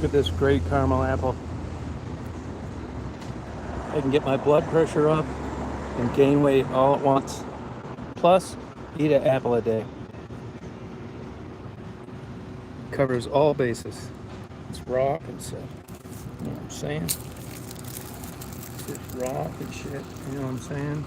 Look at this great caramel apple. I can get my blood pressure up and gain weight all at once. Plus, eat an apple a day. Covers all bases. It's raw and stuff. You know what I'm saying? It's raw and shit. You know what I'm saying?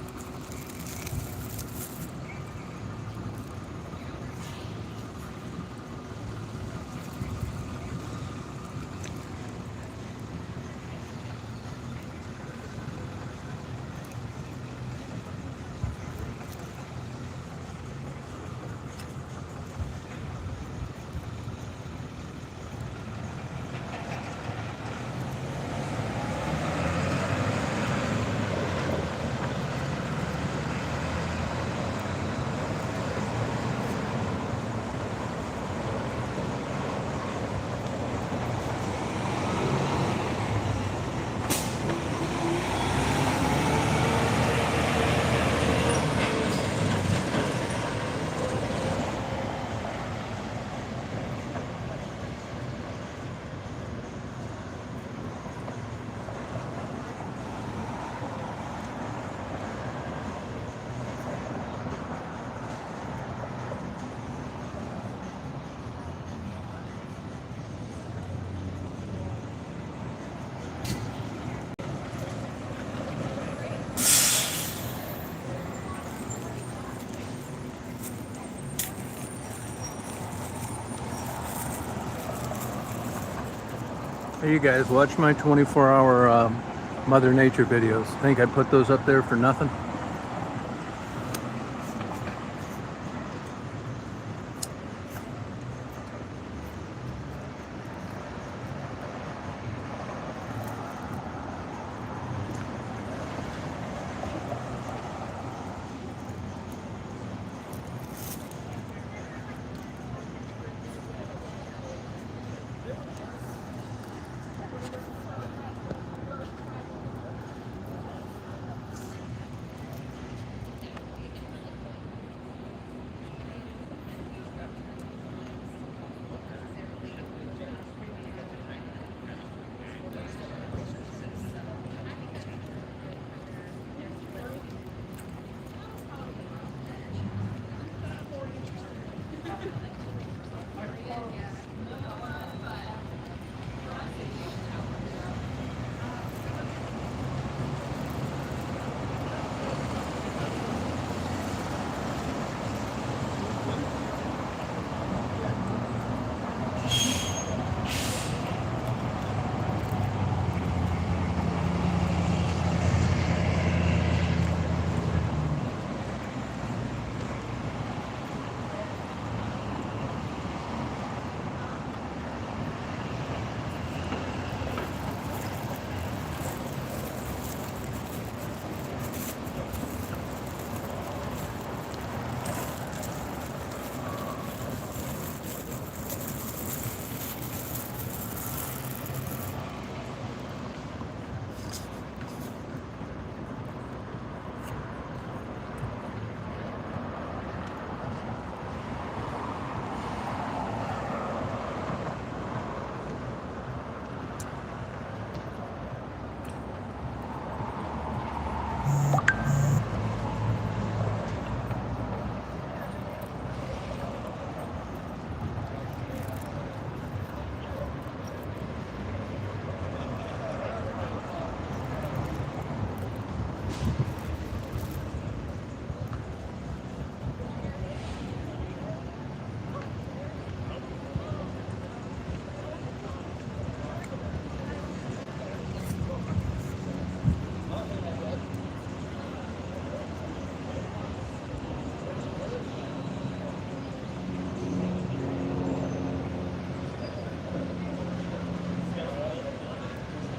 Hey, you guys, watch my 24-hour Mother Nature videos. Think I put those up there for nothing?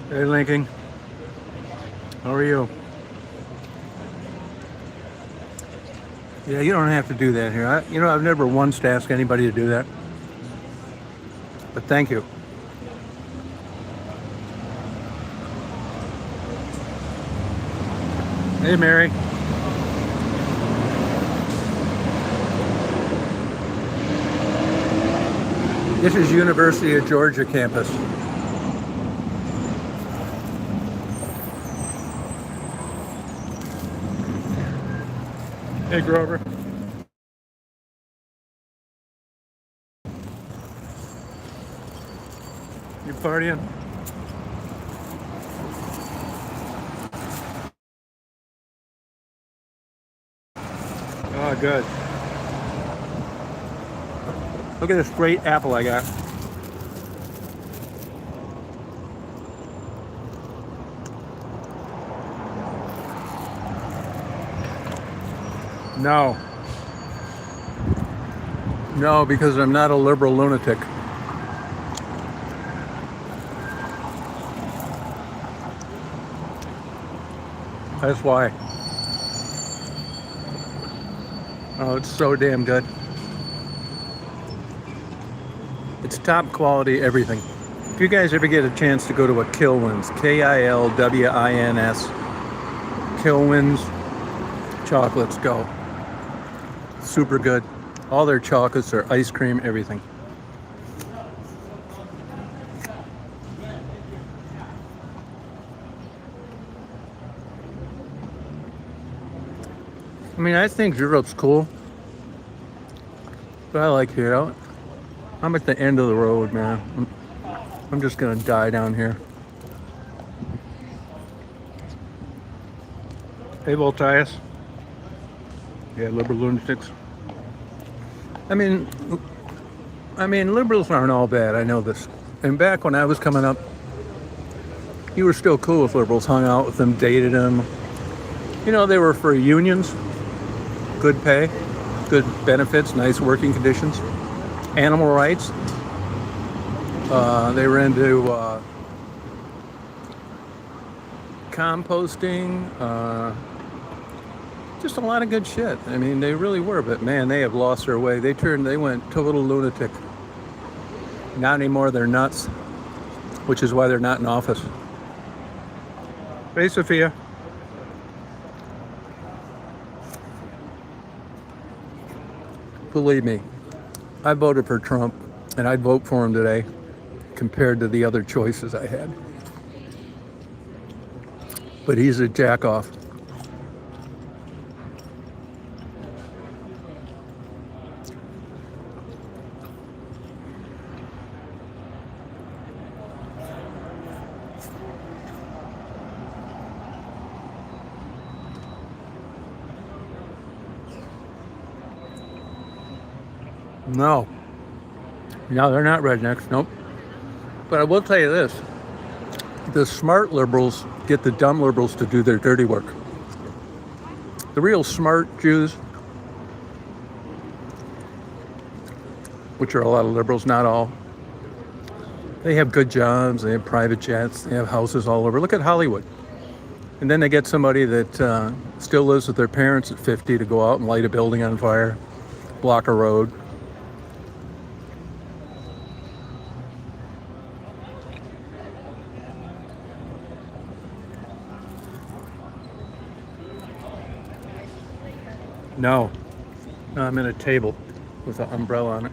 Hey, Lincoln. How are you? Yeah, you don't have to do that here. I've never once asked anybody to do that. But thank you. Hey, Mary. This is University of Georgia campus. Hey, Grover. You partying? Oh, good. Look at this great apple I got. No. No, because I'm not a liberal lunatic. That's why. Oh, it's so damn good. It's top quality everything. If you guys ever get a chance to go to a Kilwins, Kilwins, Kilwins chocolates, go. Super good. All their chocolates are ice cream, everything. I mean, I think Europe's cool, but I like here. I'm at the end of the road, man. I'm just gonna die down here. Hey, Voltius. Yeah, liberal lunatics. I mean, liberals aren't all bad. I know this. And back when I was coming up, you were still cool with liberals. Hung out with them, dated them. You know, they were for unions, good pay, good benefits, nice working conditions, animal rights. They were into composting, just a lot of good shit. I mean, they really were, but man, they have lost their way. They went total lunatic. Not anymore, they're nuts, which is why they're not in office. Hey, Sophia. Believe me, I voted for Trump, and I'd vote for him today compared to the other choices I had. But he's a jack-off. No, they're not rednecks. Nope. But I will tell you this. The smart liberals get the dumb liberals to do their dirty work. The real smart Jews, which are a lot of liberals, not all, they have good jobs, they have private jets, they have houses all over. Look at Hollywood. And then they get somebody that still lives with their parents at 50 to go out and light a building on fire, block a road. No, I'm in a table with an umbrella on it.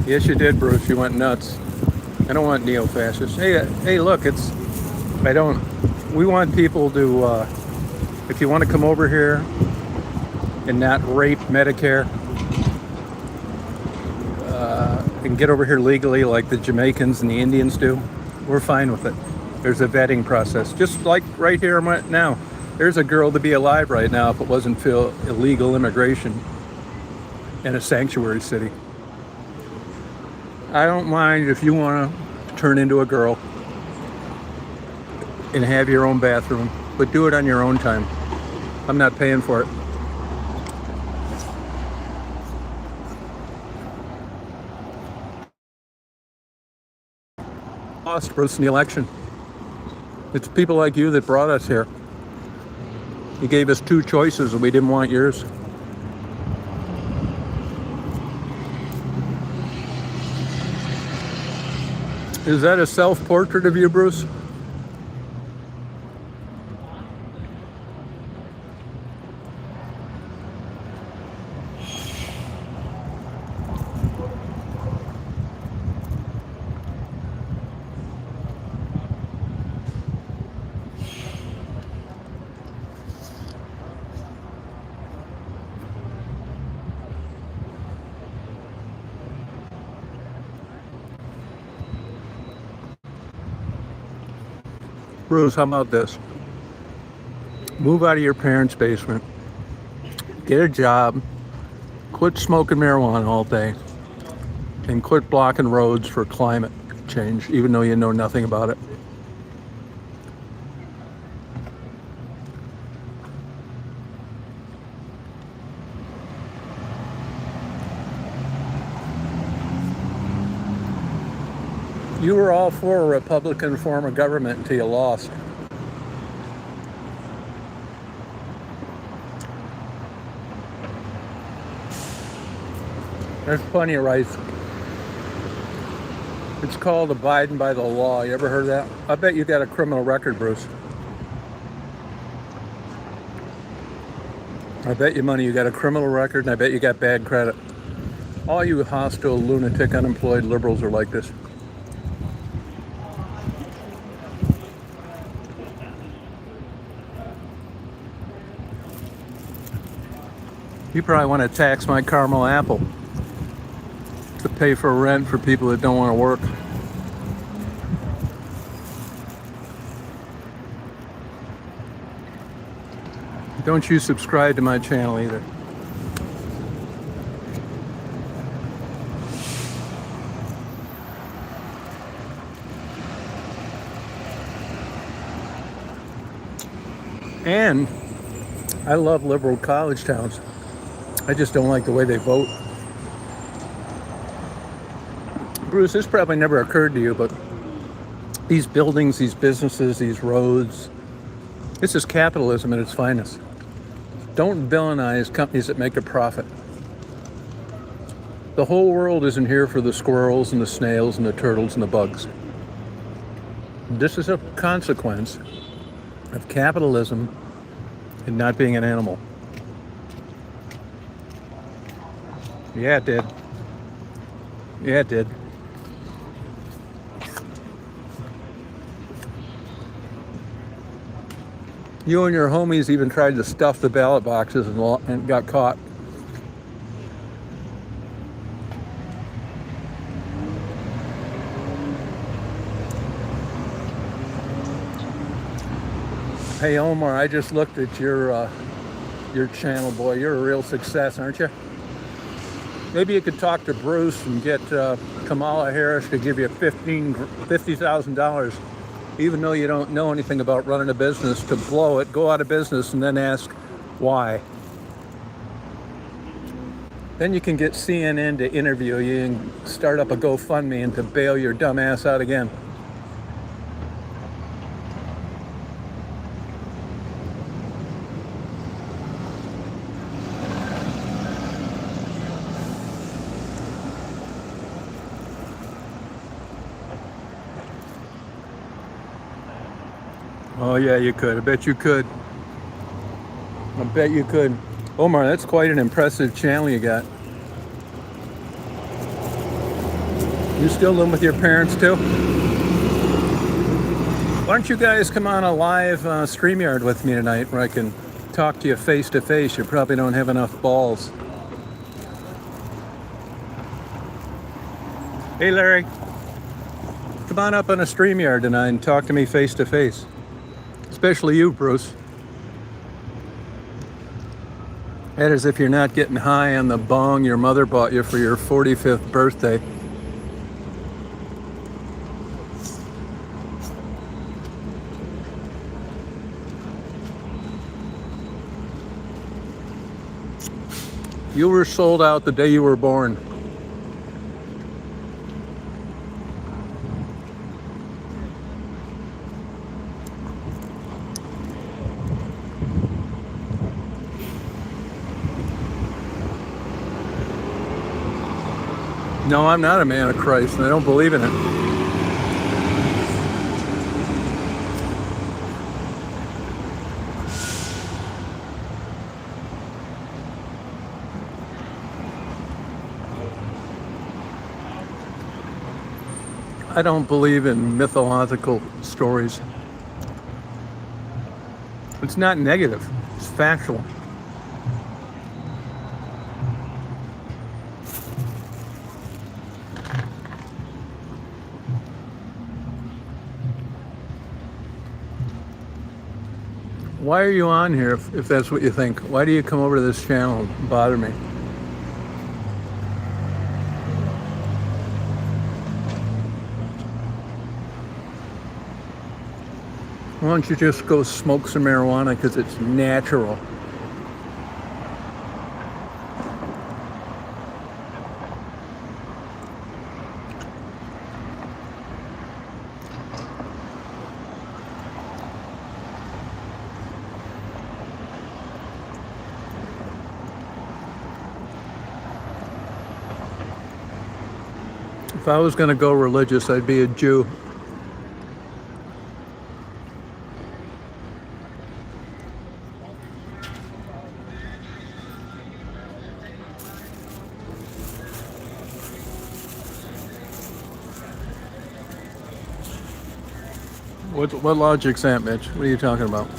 Yes, you did, Bruce. You went nuts. I don't want neo-fascists. Hey, look, we want people to, if you want to come over here and not rape Medicare, and get over here legally like the Jamaicans and the Indians do, we're fine with it. There's a vetting process, just like right here now. There's a girl to be alive right now if it wasn't for illegal immigration in a sanctuary city. I don't mind if you want to turn into a girl and have your own bathroom, but do it on your own time. I'm not paying for it. Lost Bruce in the election. It's people like you that brought us here. You gave us two choices and we didn't want yours. Is that a self-portrait of you, Bruce? Bruce, how about this? Move out of your parents' basement, get a job, quit smoking marijuana all day, and quit blocking roads for climate change, even though you know nothing about it. You were all for a Republican form of government until you lost. There's plenty of rights. It's called abiding by the law. You ever heard of that? I bet you got a criminal record, Bruce. I bet you money you got a criminal record, and I bet you got bad credit. All you hostile, lunatic, unemployed liberals are like this. You probably want to tax my caramel apple to pay for rent for people that don't want to work. Don't you subscribe to my channel either. And I love liberal college towns. I just don't like the way they vote. Bruce, this probably never occurred to you, but these buildings, these businesses, these roads, this is capitalism at its finest. Don't villainize companies that make a profit. The whole world isn't here for the squirrels and the snails and the turtles and the bugs. This is a consequence of capitalism and not being an animal. Yeah, it did. Yeah, it did. You and your homies even tried to stuff the ballot boxes and got caught. Hey Omar, I just looked at your channel, boy. You're a real success, aren't you? Maybe you could talk to Bruce and get Kamala Harris to give you $50,000, even though you don't know anything about running a business, to blow it, go out of business, and then ask why. Then you can get CNN to interview you and start up a GoFundMe and to bail your dumb ass out again. Oh yeah, you could. I bet you could. I bet you could. Omar, that's quite an impressive channel you got. You still live with your parents too? Why don't you guys come on a live StreamYard with me tonight where I can talk to you face to face? You probably don't have enough balls. Hey Larry, come on up on a StreamYard tonight and talk to me face to face. Especially you, Bruce. That is if you're not getting high on the bong your mother bought you for your 45th birthday. You were sold out the day you were born. No, I'm not a man of Christ, and I don't believe in it. I don't believe in mythological stories. It's not negative, it's factual. Why are you on here if that's what you think? Why do you come over to this channel and bother me? Why don't you just go smoke some marijuana because it's natural? If I was going to go religious, I'd be a Jew. What logic's that, Mitch? What are you talking about?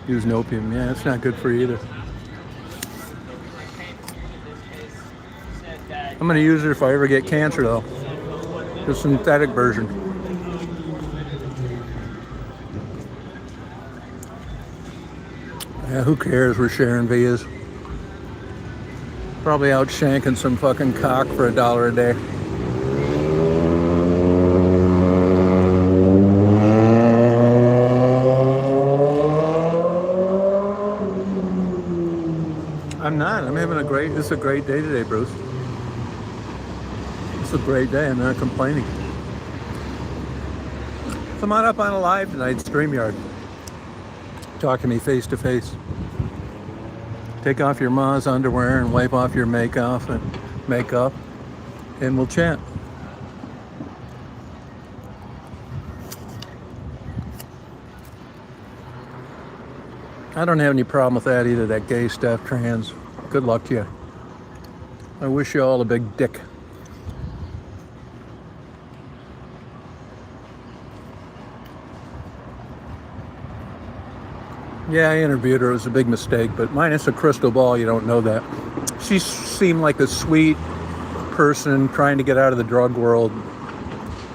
Using opium. Yeah, it's not good for you either. I'm going to use it if I ever get cancer, though. The synthetic version. Yeah, who cares? We're sharing vias. Probably out shanking some fucking cock for $1 a day. I'm not. I'm having this is a great day today, Bruce. It's a great day. I'm not complaining. Come on up on a live tonight, StreamYard. Talk to me face to face. Take off your ma's underwear and wipe off your makeup, and we'll chat. I don't have any problem with that either, that gay stuff, trans. Good luck to you. I wish you all a big dick. Yeah, I interviewed her. It was a big mistake, but minus a crystal ball, you don't know that. She seemed like a sweet person trying to get out of the drug world.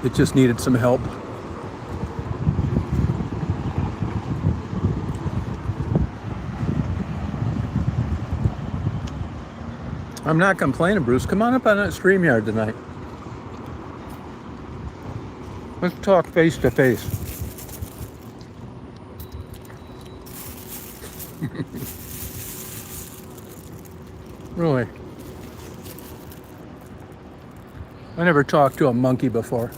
It just needed some help. I'm not complaining, Bruce. Come on up on that StreamYard tonight. Let's talk face to face. Really. I never talked to a monkey before.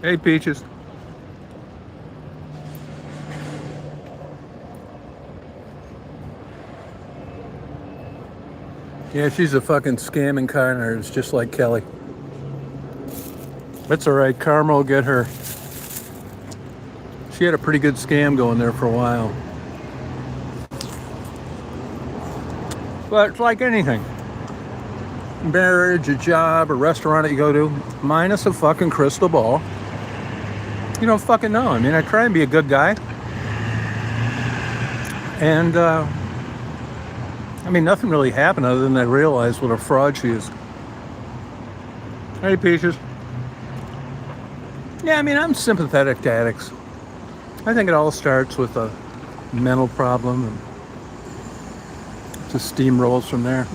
Hey, Peaches. Yeah, she's a fucking scamming con artist, just like Kelly. That's all right. Karma will get her. She had a pretty good scam going there for a while. But it's like anything. Marriage, a job, a restaurant that you go to, minus a fucking crystal ball. You don't fucking know. I mean, I try and be a good guy. And, I mean, nothing really happened other than I realized what a fraud she is. Hey, Peaches. Yeah, I mean, I'm sympathetic to addicts. I think it all starts with a mental problem and just steamrolls from there.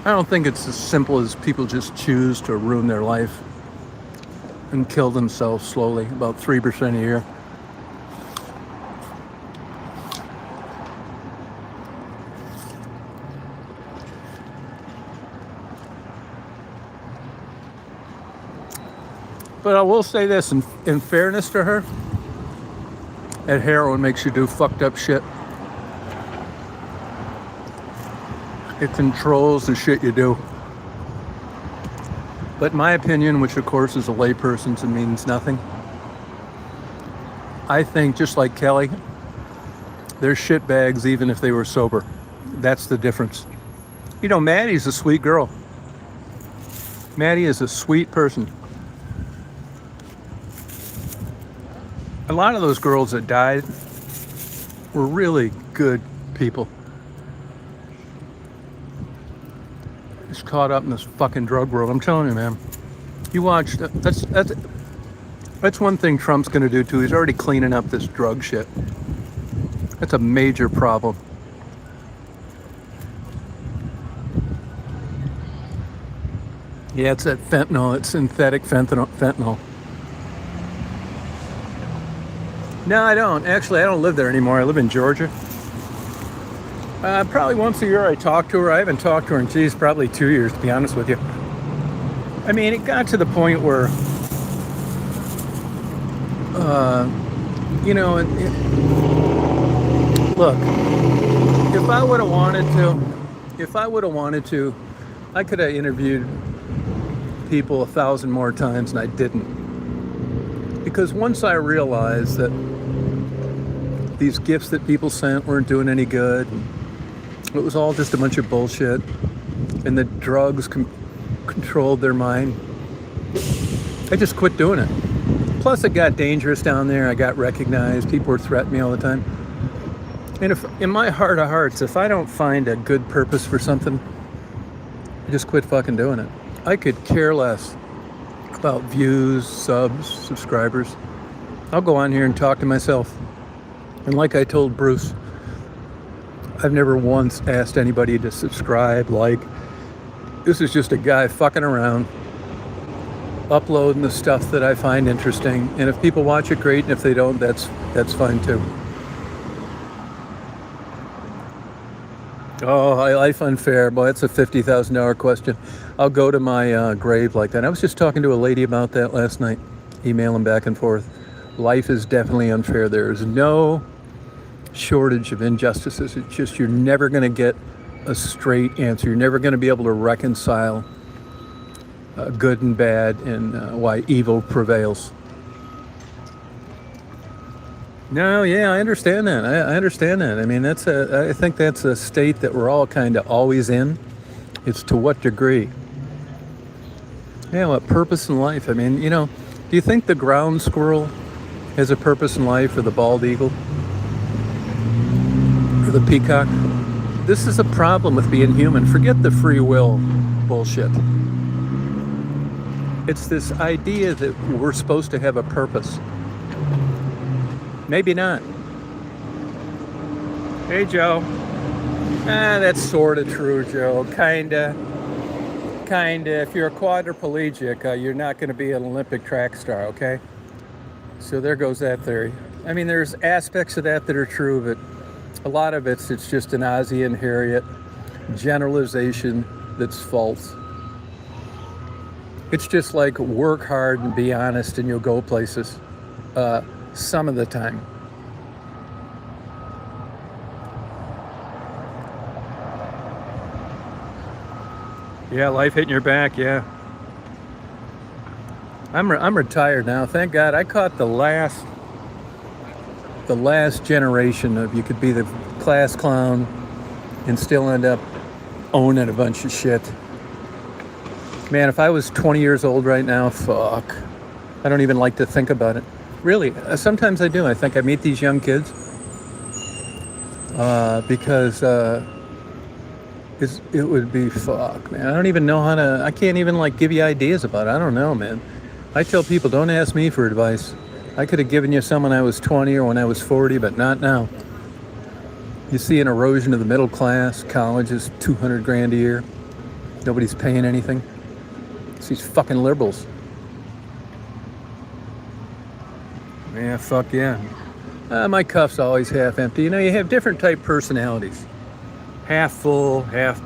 I don't think it's as simple as people just choose to ruin their life and kill themselves slowly, about 3% a year. But I will say this, in fairness to her, that heroin makes you do fucked up shit. It controls the shit you do. But in my opinion, which of course is a layperson's and means nothing, I think just like Kelly, they're shitbags even if they were sober. That's the difference. You know, Maddie's a sweet girl. Maddie is a sweet person. A lot of those girls that died were really good people. caught up in this fucking drug world. I'm telling you, man. You watch. That's one thing Trump's going to do too. He's already cleaning up this drug shit. That's a major problem. Yeah, it's that fentanyl. It's synthetic fentanyl. No, I don't. Actually, I don't live there anymore. I live in Georgia. Probably once a year I talk to her. I haven't talked to her in, geez, probably 2 years, to be honest with you. I mean, it got to the point where, look, if I would have wanted to, I could have interviewed people 1,000 more times, and I didn't. Because once I realized that these gifts that people sent weren't doing any good, it was all just a bunch of bullshit, and the drugs controlled their mind, I just quit doing it. Plus, it got dangerous down there. I got recognized. People were threatening me all the time. And if, in my heart of hearts, if I don't find a good purpose for something, I just quit fucking doing it. I could care less about views, subs, subscribers. I'll go on here and talk to myself. And like I told Bruce, I've never once asked anybody to subscribe, like. This is just a guy fucking around, uploading the stuff that I find interesting. And if people watch it, great. And if they don't, that's fine too. Oh, life unfair. Boy, that's a $50,000 question. I'll go to my grave like that. I was just talking to a lady about that last night, emailing back and forth. Life is definitely unfair. There is no shortage of injustices. It's just you're never going to get a straight answer. You're never going to be able to reconcile good and bad and why evil prevails. No, yeah, I understand that. I understand that. I mean, I think that's a state that we're all kind of always in. It's to what degree? Yeah, what purpose in life? I mean, do you think the ground squirrel has a purpose in life, or the bald eagle, or the peacock? This is a problem with being human. Forget the free will bullshit. It's this idea that we're supposed to have a purpose. Maybe not. Hey, Joe. That's sort of true, Joe. Kinda. If you're a quadriplegic, you're not going to be an Olympic track star, okay? So there goes that theory. I mean, there's aspects of that are true, but a lot of it's just an Ozzie and Harriet generalization that's false. It's just like work hard and be honest and you'll go places some of the time. Yeah, life hitting your back, yeah. I'm retired now, thank God. I caught the last generation of, you could be the class clown and still end up owning a bunch of shit. Man, if I was 20 years old right now, fuck. I don't even like to think about it. Really, sometimes I do. I think I meet these young kids because it would be fuck, man. I don't even know I can't even give you ideas about it. I don't know, man. I tell people, don't ask me for advice. I could have given you some when I was 20 or when I was 40, but not now. You see an erosion of the middle class. College is $200,000 a year. Nobody's paying anything. It's these fucking liberals. Yeah, fuck yeah. My cup's always half empty. You have different type personalities. Half full, half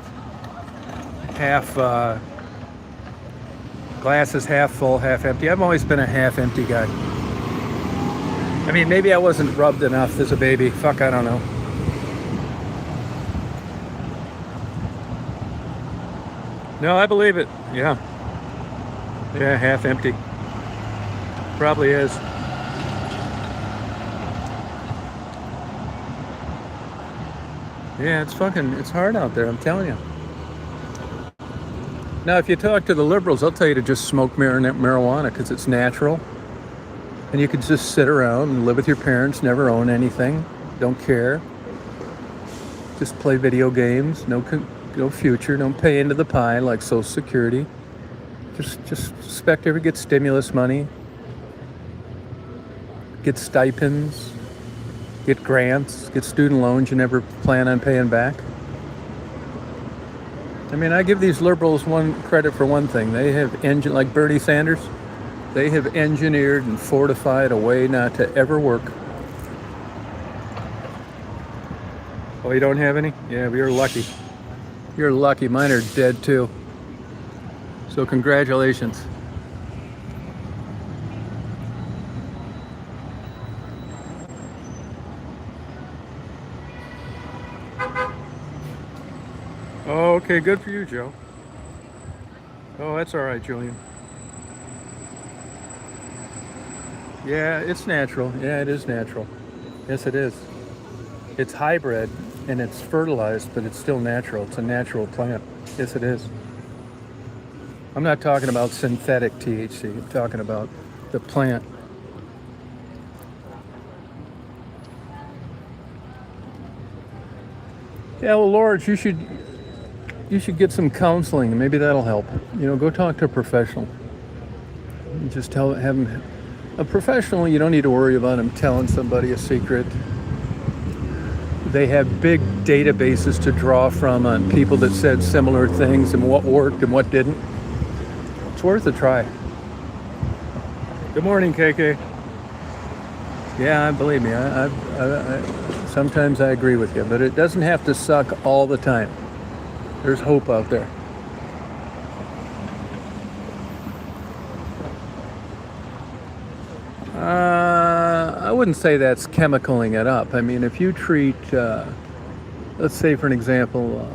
glass is half full, half empty. I've always been a half empty guy. I mean, maybe I wasn't rubbed enough as a baby. Fuck, I don't know. No, I believe it. Yeah. Yeah, half empty. Probably is. Yeah, it's hard out there, I'm telling you. Now, if you talk to the liberals, they'll tell you to just smoke marijuana because it's natural. And you could just sit around and live with your parents, never own anything, don't care. Just play video games, no no future, don't pay into the pie like Social Security. Just expect every get stimulus money, get stipends, get grants, get student loans you never plan on paying back. I mean, I give these liberals one credit for one thing. They have like Bernie Sanders, they have engineered and fortified a way not to ever work. Oh, you don't have any? Yeah, but you're lucky. You're lucky. Mine are dead too. So congratulations. Oh, okay, good for you, Joe. Oh, that's all right, Julian. Yeah, it's natural. Yeah, it is natural. Yes, it is. It's hybrid and it's fertilized, but it's still natural. It's a natural plant. Yes, it is. I'm not talking about synthetic THC. I'm talking about the plant. Yeah, well, Lord, you should get some counseling. Maybe that'll help. You know, go talk to a professional. Just have them. A professional, you don't need to worry about them telling somebody a secret. They have big databases to draw from on people that said similar things and what worked and what didn't. It's worth a try. Good morning, KK. Yeah, believe me, I sometimes I agree with you, but it doesn't have to suck all the time. There's hope out there. I wouldn't say that's chemicaling it up. I mean, if you treat, let's say for an example,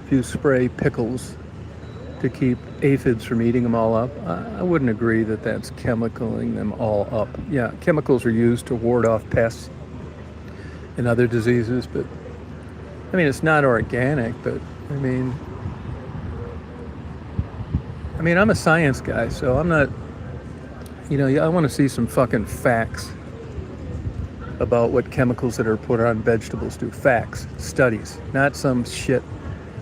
if you spray pickles to keep aphids from eating them all up, I wouldn't agree that that's chemicaling them all up. Yeah, chemicals are used to ward off pests and other diseases, but I mean, it's not organic, but I mean, I'm a science guy, so I'm not, you know, I want to see some fucking facts about what chemicals that are put on vegetables do. Facts, studies, not some shit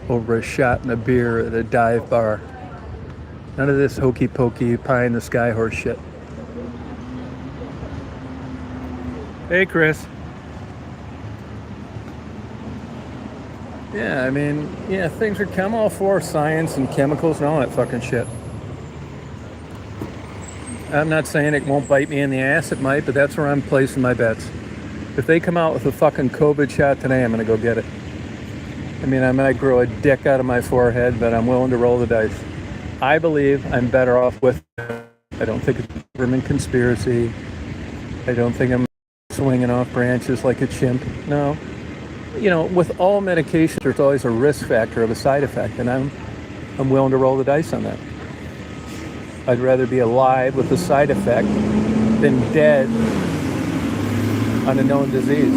over a shot and a beer at a dive bar. None of this hokey pokey pie in the sky horse shit. Hey, Chris. Yeah, I mean, yeah, things are, I'm all for science and chemicals and all that fucking shit. I'm not saying it won't bite me in the ass, it might, but that's where I'm placing my bets. If they come out with a fucking COVID shot today, I'm gonna go get it. I mean, I might grow a dick out of my forehead, but I'm willing to roll the dice. I believe I'm better off with it. I don't think it's a government conspiracy. I don't think I'm swinging off branches like a chimp. No. You know, with all medications, there's always a risk factor of a side effect, and I'm willing to roll the dice on that. I'd rather be alive with a side effect than dead on a known disease.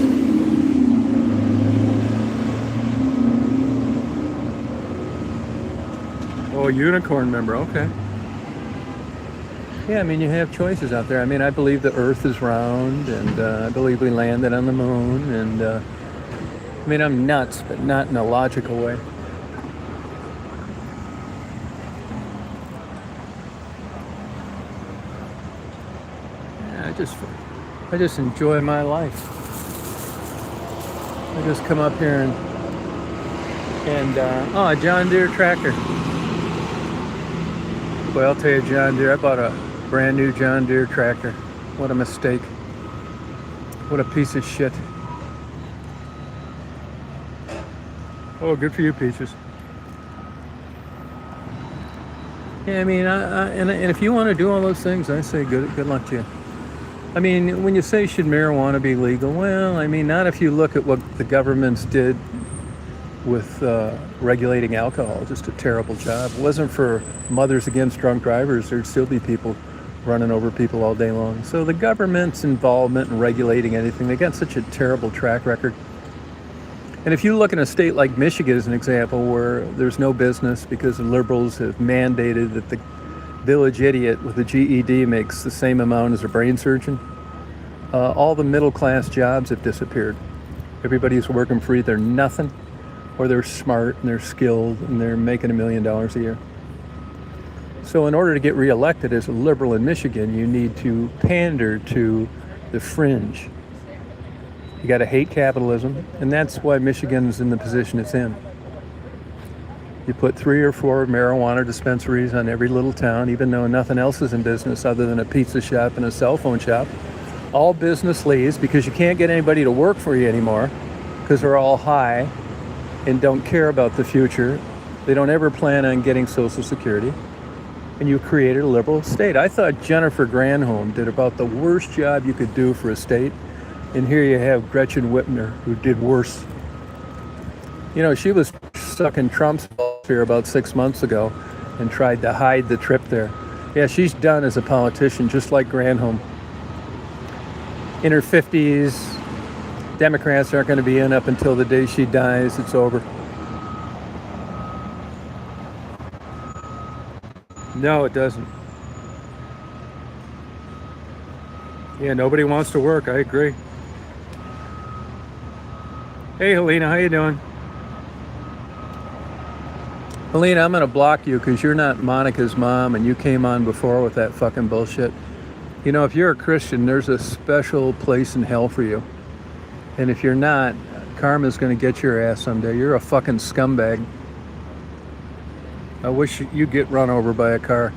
Oh, unicorn member, okay. Yeah, I mean, you have choices out there. I mean, I believe the Earth is round, and I believe we landed on the moon, and I mean, I'm nuts, but not in a logical way. Yeah, I just enjoy my life. I just come up here and oh, a John Deere tractor. Boy, I'll tell you, John Deere, I bought a brand new John Deere tractor. What a mistake. What a piece of shit. Oh, good for you, Peaches. Yeah, I mean, and if you want to do all those things, I say good luck to you. I mean, when you say should marijuana be legal, well, I mean, not if you look at what the governments did with regulating alcohol. Just a terrible job. If it wasn't for Mothers Against Drunk Drivers, there'd still be people running over people all day long. So the government's involvement in regulating anything, they got such a terrible track record. And if you look in a state like Michigan as an example, where there's no business because the liberals have mandated that the village idiot with a GED makes the same amount as a brain surgeon, all the middle class jobs have disappeared. Everybody's working for either nothing or they're smart and they're skilled and they're making $1 million a year. So in order to get reelected as a liberal in Michigan, you need to pander to the fringe. You got to hate capitalism, and that's why Michigan's in the position it's in. You put 3 or 4 marijuana dispensaries on every little town, even though nothing else is in business other than a pizza shop and a cell phone shop. All business leaves because you can't get anybody to work for you anymore because they're all high and don't care about the future. They don't ever plan on getting Social Security. And you created a liberal state. I thought Jennifer Granholm did about the worst job you could do for a state. And here you have Gretchen Whitmer, who did worse. You know, she was sucking Trump's balls here about 6 months ago and tried to hide the trip there. Yeah, she's done as a politician, just like Granholm. In her 50s, Democrats aren't going to be in up until the day she dies. It's over. No, it doesn't. Yeah, nobody wants to work. I agree. Hey, Helena, how you doing? Helena, I'm going to block you because you're not Monica's mom and you came on before with that fucking bullshit. You know, if you're a Christian, there's a special place in hell for you. And if you're not, karma's going to get your ass someday. You're a fucking scumbag. I wish you'd get run over by a car.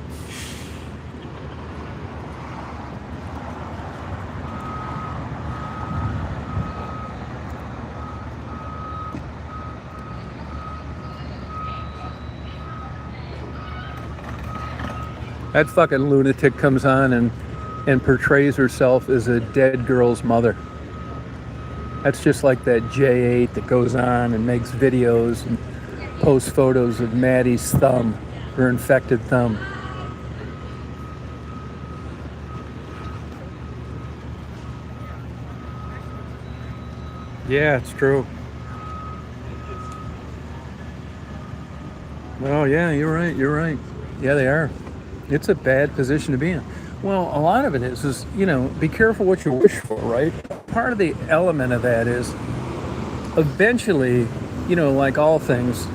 That fucking lunatic comes on and portrays herself as a dead girl's mother. That's just like that J8 that goes on and makes videos and posts photos of Maddie's thumb, her infected thumb. Yeah, it's true. Oh, yeah, you're right. Yeah, they are. It's a bad position to be in. Well, a lot of it is, you know, be careful what you wish for, right? Part of the element of that is eventually, you know, like all things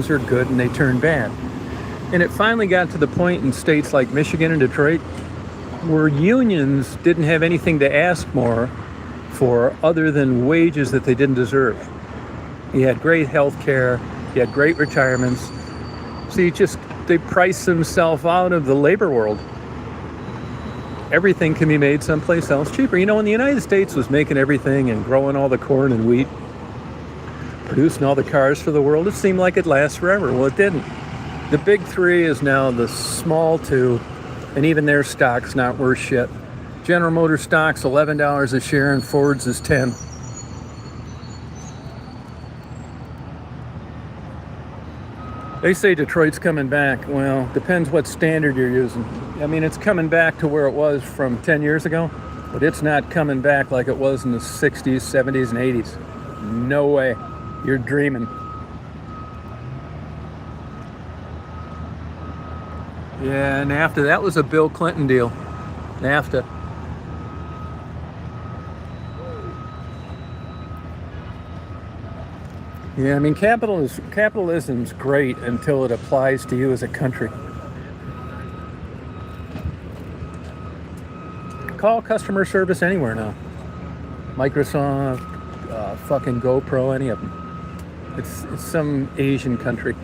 are good and they turn bad. And it finally got to the point in states like Michigan and Detroit where unions didn't have anything to ask more for other than wages that they didn't deserve. You had great health care, you had great retirements. So they price themselves out of the labor world. Everything can be made someplace else cheaper. You know, when the United States was making everything and growing all the corn and wheat, producing all the cars for the world, it seemed like it lasts forever. Well, it didn't. The big three is now the small two, and even their stock's not worth shit. General Motors stock's $11 a share and Ford's is $10. They say Detroit's coming back. Well, depends what standard you're using. I mean, it's coming back to where it was from 10 years ago, but it's not coming back like it was in the 60s, 70s, and 80s. No way. You're dreaming. Yeah, NAFTA, that was a Bill Clinton deal. NAFTA. Yeah, I mean, capitalism's great until it applies to you as a country. Call customer service anywhere now. Microsoft, fucking GoPro, any of them. It's some Asian country.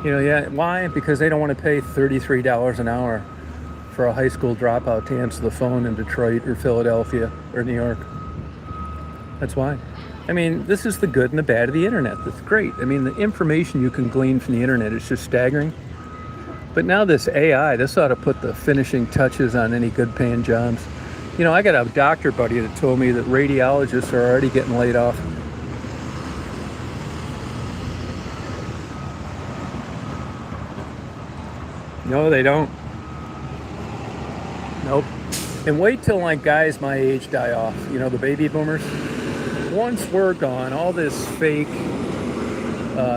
You know, yeah, why? Because they don't want to pay $33 an hour for a high school dropout to answer the phone in Detroit or Philadelphia or New York. That's why. I mean, this is the good and the bad of the internet. That's great. I mean, the information you can glean from the internet is just staggering. But now this AI, this ought to put the finishing touches on any good paying jobs. You know, I got a doctor buddy that told me that radiologists are already getting laid off. No, they don't. Nope. And wait till like guys my age die off. You know, the baby boomers. Once we're gone, all this fake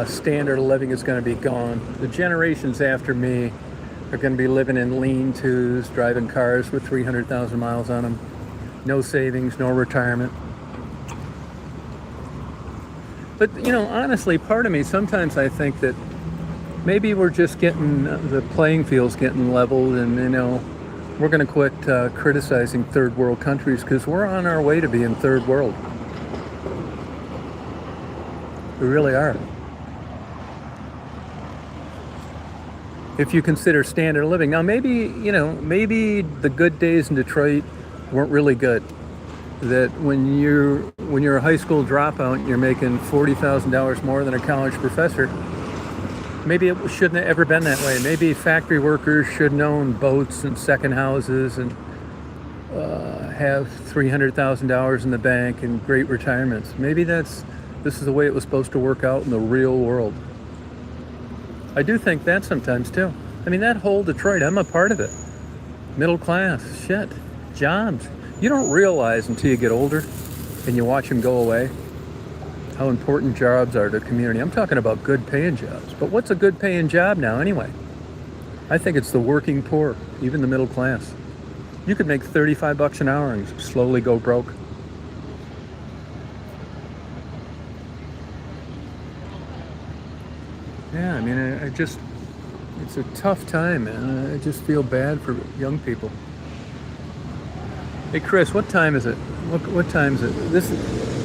standard of living is going to be gone. The generations after me are going to be living in lean-tos, driving cars with 300,000 miles on them. No savings, no retirement. But, honestly, part of me, sometimes I think that maybe we're just getting, the playing field's getting leveled, and, we're going to quit criticizing third world countries because we're on our way to being third world. We really are. If you consider standard of living. Now, maybe the good days in Detroit weren't really good. That when you're a high school dropout, you're making $40,000 more than a college professor. Maybe it shouldn't have ever been that way. Maybe factory workers should own boats and second houses and have $300,000 in the bank and great retirements. Maybe this is the way it was supposed to work out in the real world. I do think that sometimes too. I mean, that whole Detroit, I'm a part of it. Middle class, shit, jobs. You don't realize until you get older and you watch them go away how important jobs are to the community. I'm talking about good paying jobs. But what's a good paying job now anyway? I think it's the working poor, even the middle class. You could make $35 an hour and slowly go broke. Yeah, I mean, it's a tough time, man. I just feel bad for young people. Hey, Chris, what time is it? What time is it?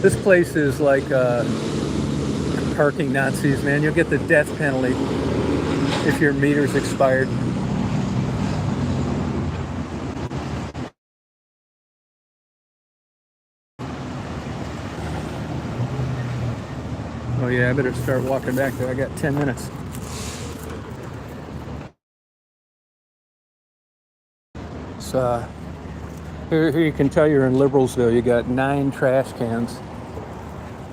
This place is like parking Nazis, man. You'll get the death penalty if your meter's expired. Oh yeah, I better start walking back there. I got 10 minutes. So here you can tell you're in Liberalsville. You got 9 trash cans.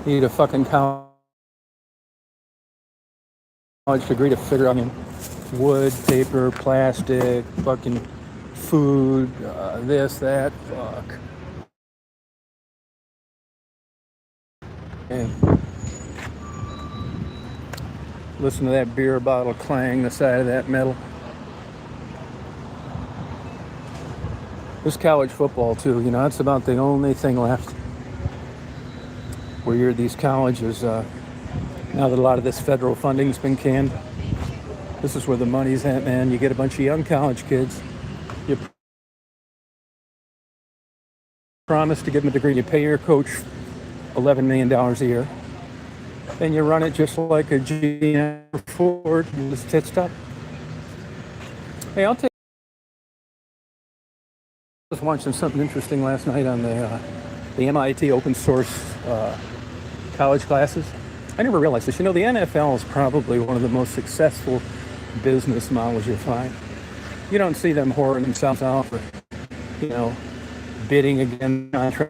You need a fucking college degree to figure out, wood, paper, plastic, fucking food, this, that, fuck. And listen to that beer bottle clang the side of that metal. This college football too, it's about the only thing left where you're these colleges, now that a lot of this federal funding's been canned, this is where the money's at, man. You get a bunch of young college kids, you promise to give them a degree, you pay your coach $11 million a year, and you run it just like a GM Ford and just hit stop. Hey, I was watching something interesting last night on the MIT open source college classes. I never realized this. The NFL is probably one of the most successful business models you'll find. You don't see them whoring themselves out for, bidding against contracts